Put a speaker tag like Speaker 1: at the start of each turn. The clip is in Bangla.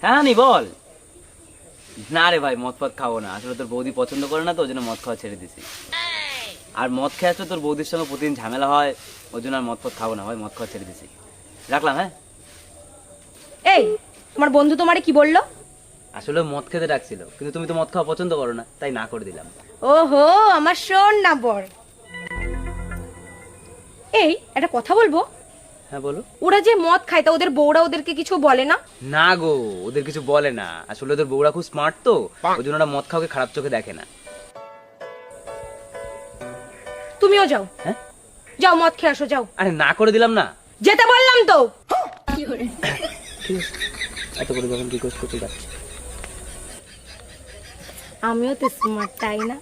Speaker 1: হ্যাঁ নি বল। না রে ভাই, মদ ফদ খাবো না, আসলে তোর বৌদি পছন্দ করে না তো, ওই জন্য মদ খাওয়া ছেড়ে দিছি। আর মদ খেয়ে আসলে তোর বৌদির সঙ্গে প্রতিদিন ঝামেলা হয়, ওই জন্য আর মদ ফদ খাবো না ভাই, মদ খাওয়া ছেড়ে দিছি। রাখলাম। হ্যাঁ
Speaker 2: এই, তোমার বন্ধু তোমারে কি বললো?
Speaker 1: আসলে মদ খেতে ডাকছিল, কিন্তু তুমি তো মদ খাওয়া পছন্দ করো না, তাই না করে দিলাম।
Speaker 2: ওহো, আমার শোন না বর। এই, একটা কথা বলবো।
Speaker 1: হ্যাঁ বলো।
Speaker 2: ওরা যে মদ খায় তা ওদের বউরা ওদেরকে কিছু বলে না?
Speaker 1: না গো, ওদের কিছু বলে না, আসলে ওদের বউরা খুব স্মার্ট তো, ওই জন্য ওরা মদ খাওয়াকে খারাপ চোখে দেখে না।
Speaker 2: তুমিও যাও।
Speaker 1: হ্যাঁ
Speaker 2: যাও, মদ খেয়ে আসো, যাও।
Speaker 1: আরে না করে দিলাম না।
Speaker 2: যেতে বললাম তো।
Speaker 1: ঠিক আছে, এত করে যখন রিকোয়েস্ট করতে যাচ্ছি।
Speaker 2: আমিও তো স্মার্ট, তাই না?